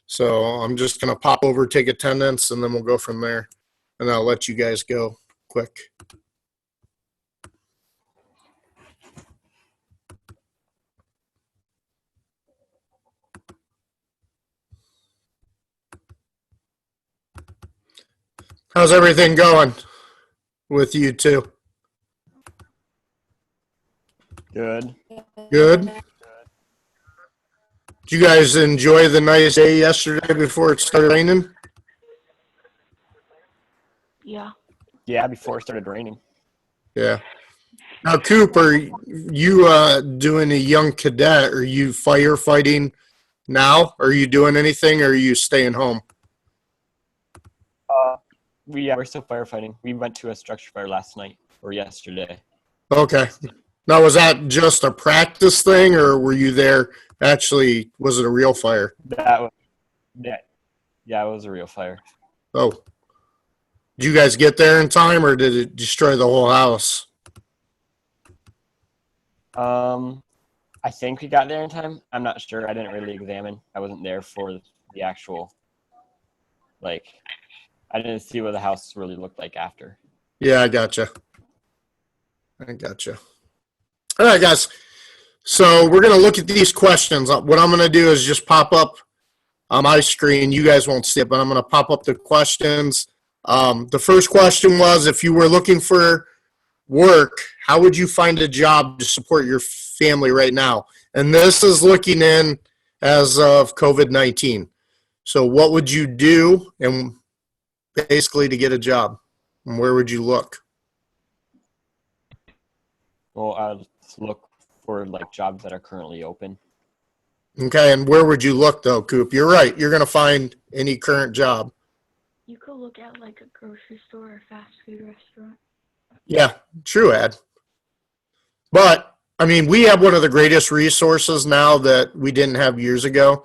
So I'm just going to pop over, take attendance, and then we'll go from there. And I'll let you guys go quick. How's everything going with you two? Good. Good. Did you guys enjoy the nice day yesterday before it started raining? Yeah. Yeah, before it started raining. Yeah. Now, Coop, are you doing a young cadet? Are you firefighting now? Are you doing anything, or are you staying home? We're still firefighting. We went to a structure fire last night or yesterday. Okay. Now, was that just a practice thing, or were you there actually? Was it a real fire? That was yeah, it was a real fire. Oh. Did you guys get there in time, or did it destroy the whole house? I think we got there in time. I'm not sure. I didn't really examine. I wasn't there for the actual, I didn't see what the house really looked like after. Yeah, I gotcha. All right, guys. So we're going to look at these questions. What I'm going to do is just pop up on my screen. You guys won't see it, but I'm going to pop up the questions. The first question was, if you were looking for work, how would you find a job to support your family right now? And this is looking in as of COVID-19. So what would you do and basically to get a job? And where would you look? Well, I'll look for jobs that are currently open. Okay, and where would you look though, Coop? You're right. You're going to find any current job. You could look at a grocery store or fast food restaurant. Yeah, true, Ed. But, I mean, we have one of the greatest resources now that we didn't have years ago.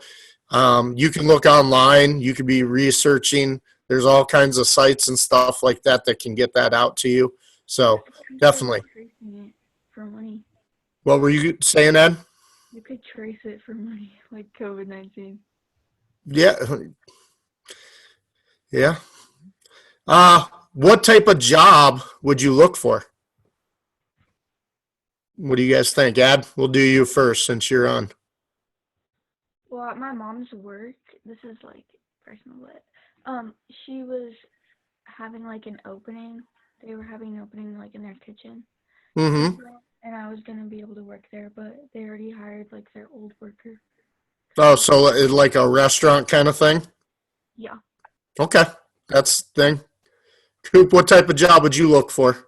You can look online. You could be researching. There's all kinds of sites and stuff like that that can get that out to you. So, definitely. Tracing it for money. What were you saying, Ed? You could trace it for money, like COVID-19. Yeah. Yeah. What type of job would you look for? What do you guys think? Ad, we'll do you first since you're on. Well, at my mom's work, this is personal, but she was having an opening. They were having an opening in their kitchen. Mm-hmm. And I was gonna be able to work there, but they already hired their old worker. Oh, so like a restaurant kind of thing? Yeah. Okay, that's the thing. Coop, what type of job would you look for?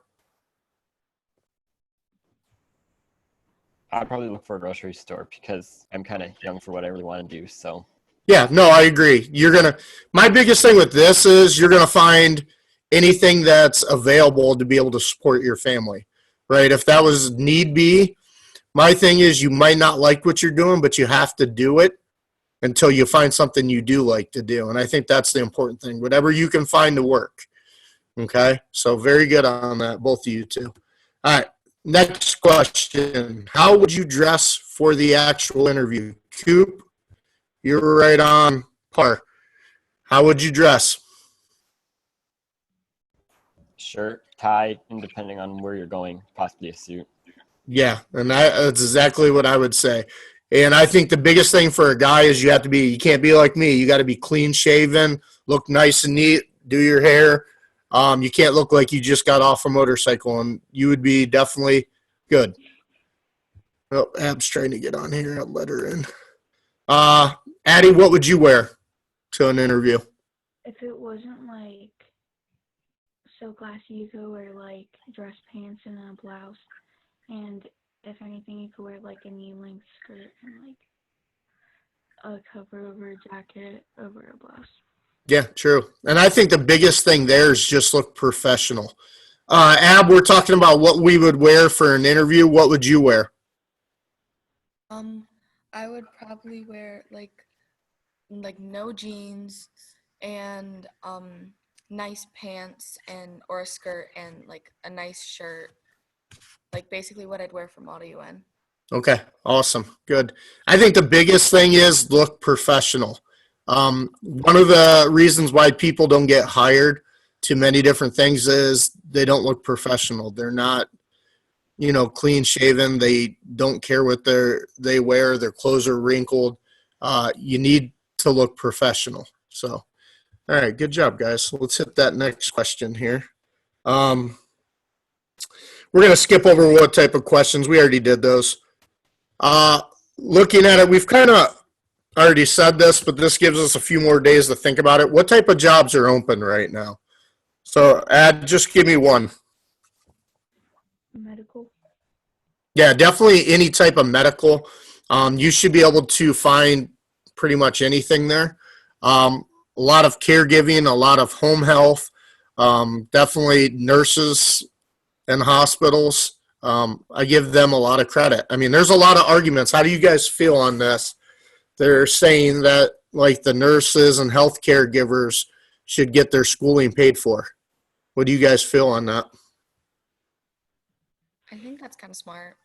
I'd probably look for a grocery store because I'm kind of young for what I really want to do. So Yeah, no, I agree. My biggest thing with this is you're gonna find anything that's available to be able to support your family, right? If that was need be, my thing is you might not like what you're doing, but you have to do it until you find something you do like to do. And I think that's the important thing. Whatever you can find to work. Okay, so very good on that, both of you two. All right, next question. How would you dress for the actual interview? Coop, you're right on par. How would you dress? shirt, tie, and depending on where you're going, possibly a suit. Yeah, and that's exactly what I would say. And I think the biggest thing for a guy is you can't be like me. You got to be clean shaven, look nice and neat, do your hair. You can't look like you just got off a motorcycle, and you would be definitely good. Oh, Ab's trying to get on here. I'll let her in. Addie, what would you wear to an interview? If it wasn't so classy, you could wear dress pants and a blouse, and if anything, you could wear a knee-length skirt and a cover over a jacket over a blouse. Yeah, true. And I think the biggest thing there is just look professional. Ab, we're talking about what we would wear for an interview. What would you wear? I would probably wear no jeans and nice pants or a skirt and a nice shirt. Basically what I'd wear from Auto UN. Okay, awesome. Good. I think the biggest thing is look professional. One of the reasons why people don't get hired to many different things is they don't look professional. They're not, clean shaven. They don't care what they wear. Their clothes are wrinkled. You need to look professional. So, all right, good job, guys. Let's hit that next question here. We're going to skip over what type of questions. We already did those. Looking at it, we've kind of already said this, but this gives us a few more days to think about it. What type of jobs are open right now? So, just give me one. Medical. Yeah, definitely any type of medical. You should be able to find pretty much anything there. A lot of caregiving, a lot of home health, definitely nurses in hospitals. I give them a lot of credit. I mean, there's a lot of arguments. How do you guys feel on this? They're saying that like the nurses and health caregivers should get their schooling paid for. What do you guys feel on that? I think that's kind of smart.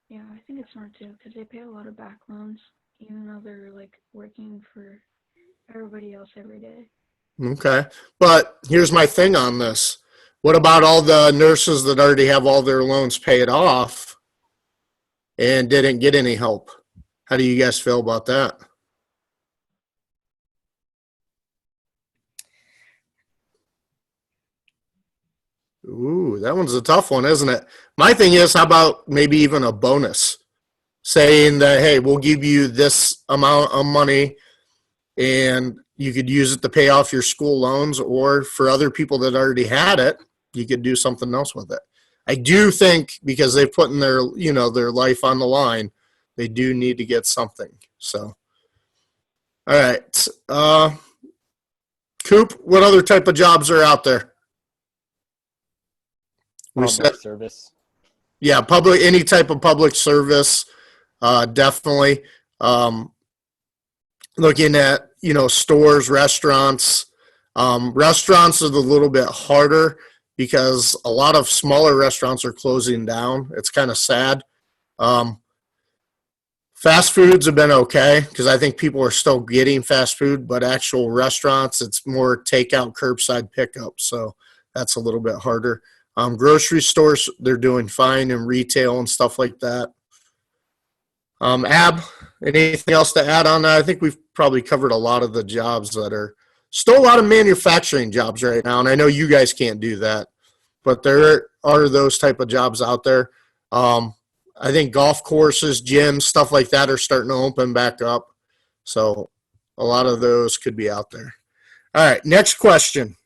Yeah, I think it's smart too because they pay a lot of back loans, even though they're like working for everybody else every day. Okay. But here's my thing on this. What about all the nurses that already have all their loans paid off and didn't get any help? How do you guys feel about that? Ooh, that one's a tough one, isn't it? My thing is, how about maybe even a bonus? Saying that, hey, we'll give you this amount of money and you could use it to pay off your school loans, or for other people that already had it, you could do something else with it. I do think because they've put in their, their life on the line, they do need to get something. So, all right. Coop, what other type of jobs are out there? Public service. Yeah, any type of public service, definitely. Looking at, stores, restaurants. Restaurants are a little bit harder because a lot of smaller restaurants are closing down. It's kind of sad. Fast foods have been okay because I think people are still getting fast food, but actual restaurants, it's more takeout, curbside pickup. So that's a little bit harder. Grocery stores, they're doing fine in retail and stuff like that. Ab, anything else to add on that? I think we've probably covered a lot of the jobs that are still a lot of manufacturing jobs right now. And I know you guys can't do that, but there are those type of jobs out there. I think golf courses, gyms, stuff like that are starting to open back up. So a lot of those could be out there. All right, next question.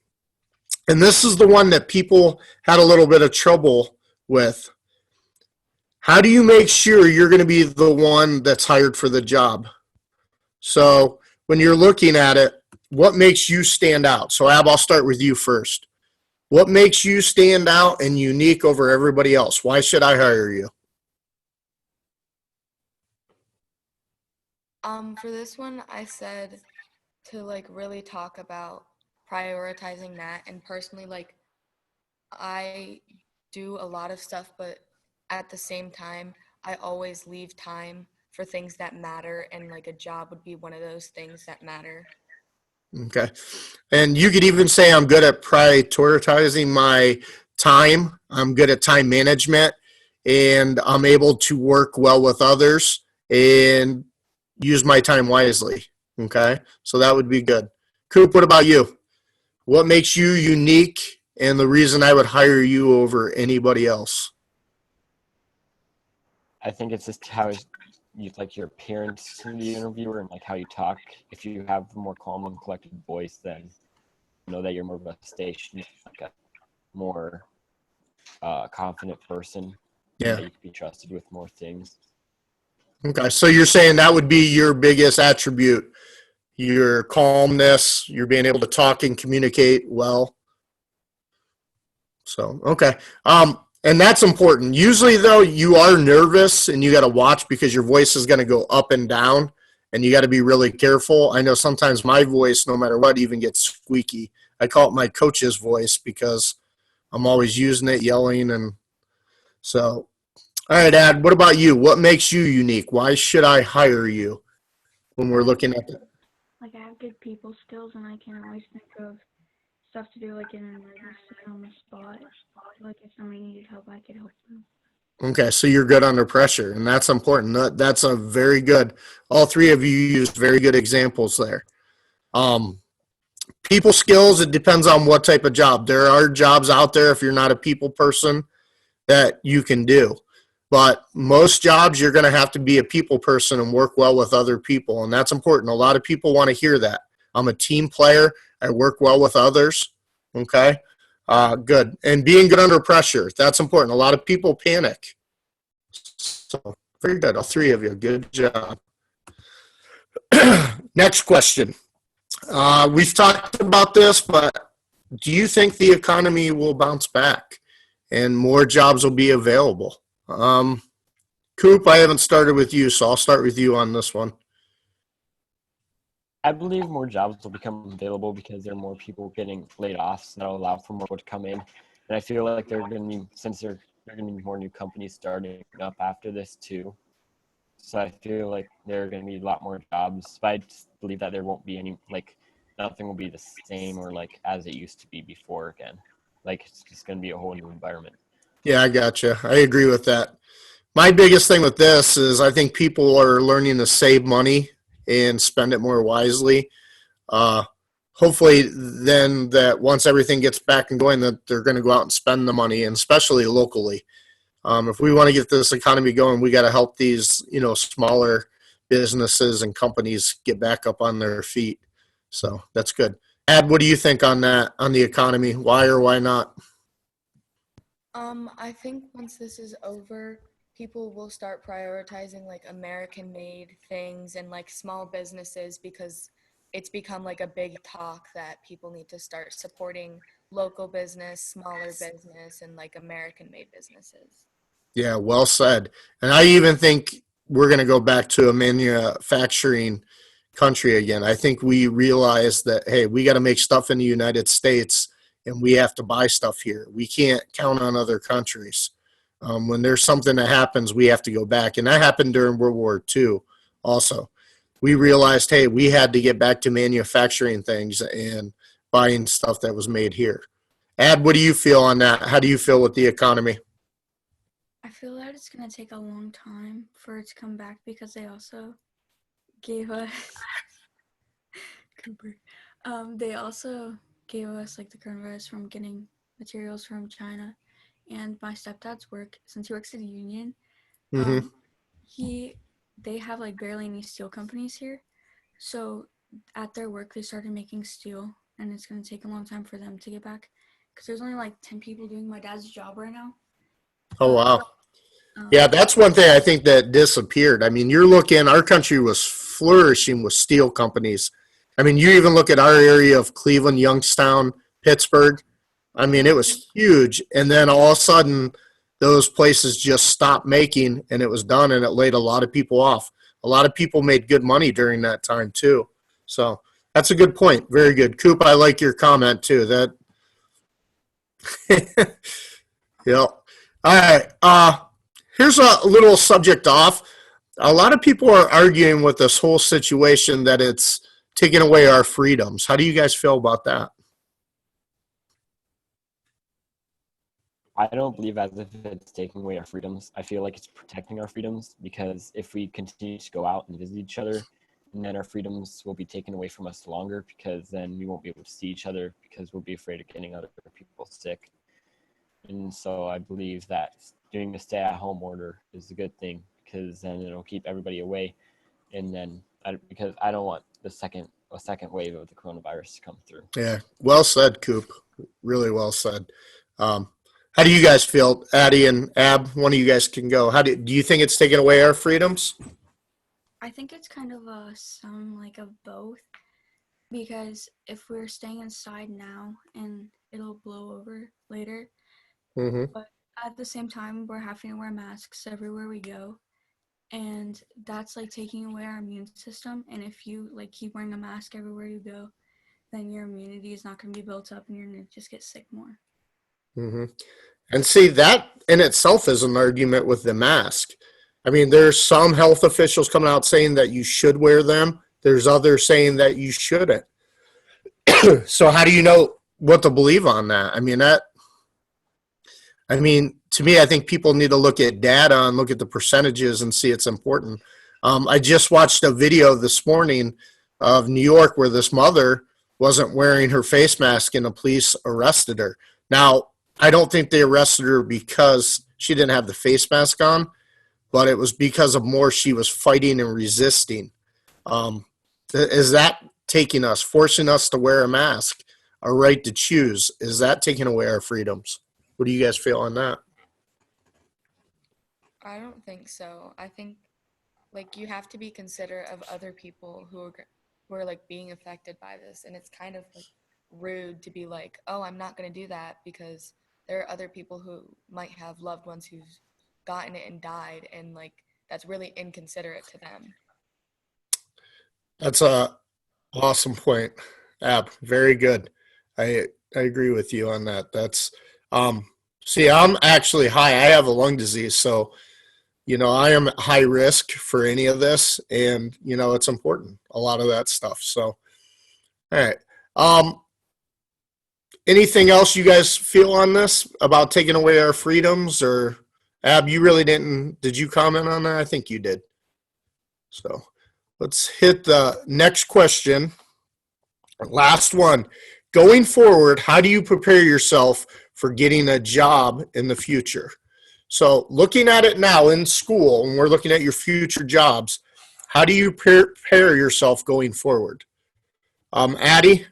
And this is the one that people had a little bit of trouble with. How do you make sure you're going to be the one that's hired for the job? So when you're looking at it, what makes you stand out? So Ab, I'll start with you first. What makes you stand out and unique over everybody else? Why should I hire you? For this one, I said to like really talk about prioritizing that, and personally, like I do a lot of stuff, but at the same time, I always leave time for things that matter, and like a job would be one of those things that matter. Okay. And you could even say I'm good at prioritizing my time. I'm good at time management, and I'm able to work well with others and use my time wisely. Okay. So that would be good. Coop, what about you? What makes you unique and the reason I would hire you over anybody else? I think it's just how you like your appearance to the interviewer and like how you talk. If you have a more calm and collected voice, then you know that you're more of a station, like a more confident person. Yeah. That you can be trusted with more things. Okay. So you're saying that would be your biggest attribute, your calmness, you're being able to talk and communicate well. So, okay. And that's important. Usually, though, you are nervous and you got to watch because your voice is going to go up and down and you got to be really careful. I know sometimes my voice, no matter what, even gets squeaky. I call it my coach's voice because I'm always using it, yelling. And so, all right, Ad, what about you? What makes you unique? Why should I hire you when we're looking at that? like I have good people skills, and I can always think of stuff to do like in an emergency on the spot. Like if somebody needed help, I could help them. Okay, so you're good under pressure, and that's important. That's a very good. All three of you used very good examples there. Um, People skills, it depends on what type of job. There are jobs out there, if you're not a people person, that you can do. But most jobs, you're going to have to be a people person and work well with other people, and that's important. A lot of people want to hear that. I'm a team player. I work well with others. Okay, good. And being good under pressure, that's important. A lot of people panic. So very good. All three of you, good job. Next question. We've talked about this, but do you think the economy will bounce back and more jobs will be available? Coop, I haven't started with you, so I'll start with you on this one. I believe more jobs will become available because there are more people getting laid off, so that'll allow for more people to come in. And I feel like they're going to be, since there are going to be more new companies starting up after this too. So I feel like there are going to be a lot more jobs, but I just believe that there won't be any, like, nothing will be the same or like as it used to be before again. Like it's just going to be a whole new environment. Yeah, I gotcha. I agree with that. My biggest thing with this is I think people are learning to save money and spend it more wisely. Hopefully then that once everything gets back and going, that they're going to go out and spend the money, and especially locally. If we want to get this economy going, we got to help these, smaller businesses and companies get back up on their feet. So that's good. Ad, what do you think on that, on the economy? Why or why not? I think once this is over, people will start prioritizing like American-made things and like small businesses because it's become like a big talk that people need to start supporting local business, smaller business, and like American-made businesses. Yeah, well said. And I even think we're going to go back to a manufacturing country again. I think we realize that, hey, we got to make stuff in the United States and we have to buy stuff here. We can't count on other countries. When there's something that happens, we have to go back. And that happened during World War II also. We realized, hey, we had to get back to manufacturing things and buying stuff that was made here. Ad, what do you feel on that? How do you feel with the economy? I feel that it's gonna take a long time for it to come back because they also gave us Cooper. They also gave us like the coronavirus from getting materials from China, and my stepdad's work, since he works at a union, Mm-hmm. they have like barely any steel companies here, so at their work they started making steel, and it's gonna take a long time for them to get back because there's only like 10 people doing my dad's job right now. Oh, wow. Yeah, that's one thing I think that disappeared. I mean, you're looking, our country was flourishing with steel companies. I mean, you even look at our area of Cleveland, Youngstown, Pittsburgh. I mean, it was huge. And then all of a sudden, those places just stopped making and it was done, and it laid a lot of people off. A lot of people made good money during that time, too. So that's a good point. Very good. Coop, I like your comment, too. That, yeah. All right. Here's a little subject off. A lot of people are arguing with this whole situation that it's taking away our freedoms. How do you guys feel about that? I don't believe as if it's taking away our freedoms. I feel like it's protecting our freedoms because if we continue to go out and visit each other, and then our freedoms will be taken away from us longer because then we won't be able to see each other because we'll be afraid of getting other people sick. And so I believe that doing the stay-at-home order is a good thing because then it'll keep everybody away. And then because I don't want a second wave of the coronavirus to come through. Yeah, well said, Coop. Really well said. How do you guys feel, Addie and Ab? One of you guys can go. Do you think it's taking away our freedoms? I think it's kind of some like of both, because if we're staying inside now and it'll blow over later, Mm-hmm. but at the same time we're having to wear masks everywhere we go, and that's like taking away our immune system. And if you like keep wearing a mask everywhere you go, then your immunity is not going to be built up and you're going to just get sick more. Mm-hmm. And see, that in itself is an argument with the mask. I mean, there's some health officials coming out saying that you should wear them There's others saying that you shouldn't. So how do you know what to believe on that? To me, I think people need to look at data and look at the percentages and see it's important. I just watched a video this morning of New York where this mother wasn't wearing her face mask and the police arrested her. Now, I don't think they arrested her because she didn't have the face mask on, but it was because of more she was fighting and resisting. Is that forcing us to wear a mask, a right to choose? Is that taking away our freedoms? What do you guys feel on that? I don't think so. I think like you have to be considerate of other people who are like being affected by this, and it's kind of like rude to be like, oh, I'm not going to do that because there are other people who might have loved ones who've gotten it and died, and like that's really inconsiderate to them. That's a awesome point, Ab. Very good. I agree with you on that. That's see, I'm actually high. I have a lung disease, so I am at high risk for any of this, and it's important. A lot of that stuff. So, all right. Anything else you guys feel on this about taking away our freedoms? Or Ab, you really didn't? Did you comment on that? I think you did. So, let's hit the next question. Last one. Going forward, how do you prepare yourself for getting a job in the future? So looking at it now in school, and we're looking at your future jobs, how do you prepare yourself going forward? Addie?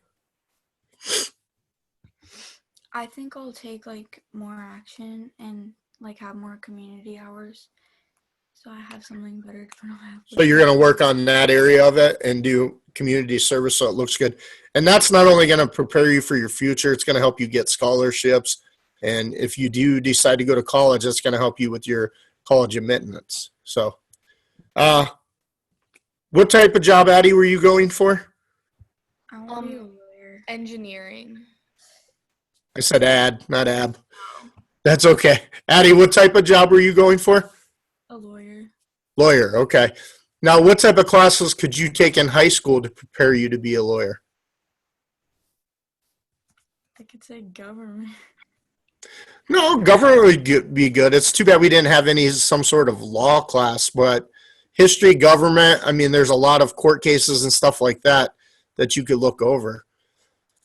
I think I'll take like more action and like have more community hours, so I have something better to put on my application. So you're going to work on that area of it and do community service so it looks good. And that's not only going to prepare you for your future, it's going to help you get scholarships. And if you do decide to go to college, that's going to help you with your college admittance. So what type of job, Addie, were you going for? I want to be a lawyer. Engineering. I said Ad, not Ab. That's okay. Addie, what type of job were you going for? A lawyer. Lawyer, okay. Now, what type of classes could you take in high school to prepare you to be a lawyer? I could say government. No, government would be good. It's too bad we didn't have some sort of law class, but history, government, there's a lot of court cases and stuff like that you could look over.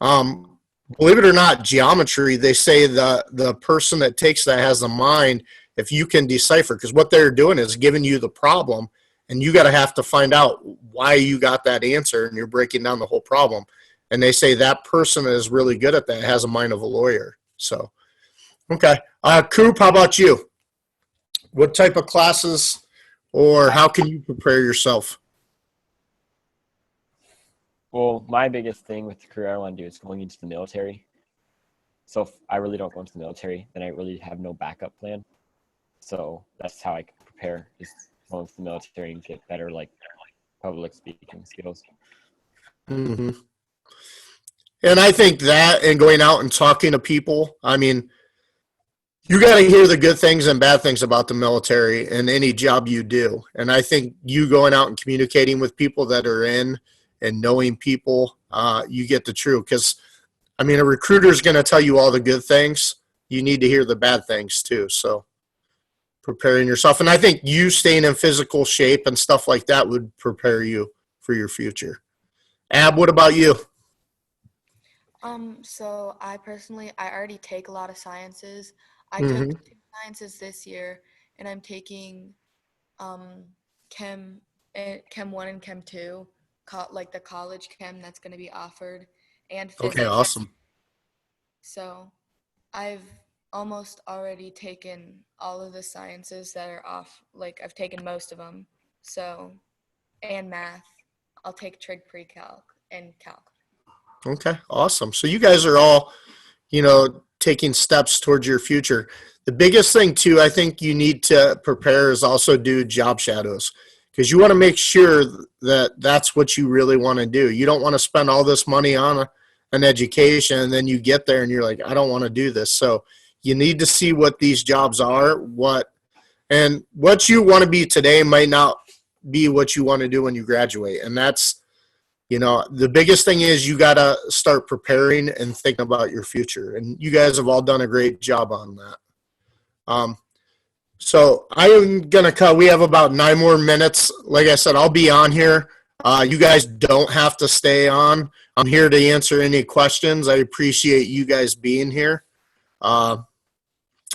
Believe it or not, geometry, they say the person that takes that has a mind if you can decipher, because what they're doing is giving you the problem, and you have to find out why you got that answer, and you're breaking down the whole problem. And they say that person is really good at that, has a mind of a lawyer. So, okay. Coop, how about you? What type of classes or how can you prepare yourself? Well, my biggest thing with the career I want to do is going into the military. So if I really don't go into the military, then I really have no backup plan. So that's how I can prepare, is go into the military and get better public speaking skills. Mm-hmm. And I think that and going out and talking to people, you got to hear the good things and bad things about the military and any job you do. And I think you going out and communicating with people that are in and knowing people, you get the truth. Because, a recruiter is going to tell you all the good things. You need to hear the bad things too. So preparing yourself. And I think you staying in physical shape and stuff like that would prepare you for your future. Ab, what about you? So I already take a lot of sciences. I Mhm. took 2 sciences this year, and I'm taking Chem 1 and Chem 2, the college chem that's going to be offered, and physics. Okay, awesome. So I've almost already taken all of the sciences that are off. I've taken most of them. So, and math. I'll take trig pre-calc and calc. Okay, awesome. So you guys are all, taking steps towards your future. The biggest thing too, I think you need to prepare is also do job shadows, because you want to make sure that that's what you really want to do. You don't want to spend all this money on an education and then you get there and you're like, I don't want to do this. So you need to see what these jobs are, what you want to be today might not be what you want to do when you graduate. And that's You know, the biggest thing is you got to start preparing and thinking about your future. And you guys have all done a great job on that. So I am going to cut. We have about 9 more minutes. Like I said, I'll be on here. You guys don't have to stay on. I'm here to answer any questions. I appreciate you guys being here.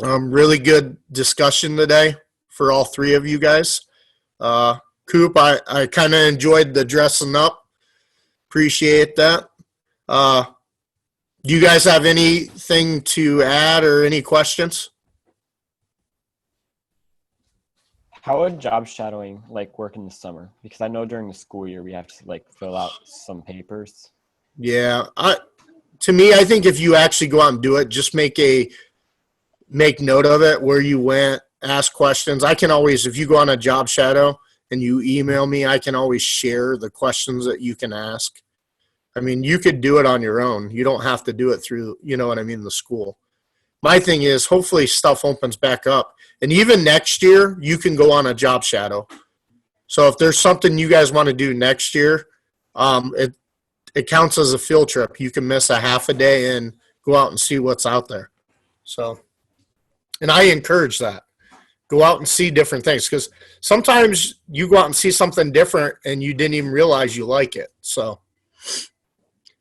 Really good discussion today for all 3 of you guys. Coop, I kind of enjoyed the dressing up. Appreciate that. Do you guys have anything to add or any questions? How would job shadowing like work in the summer? Because I know during the school year we have to like fill out some papers. Yeah, to me, I think if you actually go out and do it, just make note of it, where you went, ask questions. I can always, if you go on a job shadow and you email me, I can always share the questions that you can ask. I mean, you could do it on your own. You don't have to do it through, you know what I mean, the school. My thing is, hopefully stuff opens back up. And even next year, you can go on a job shadow. So if there's something you guys want to do next year, it counts as a field trip. You can miss a half a day and go out and see what's out there. So, and I encourage that. Go out and see different things, because sometimes you go out and see something different and you didn't even realize you like it. So,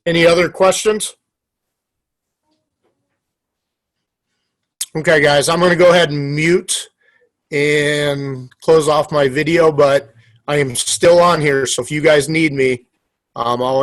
any other questions? Okay, guys, I'm going to go ahead and mute and close off my video, but I am still on here. So if you guys need me, I'll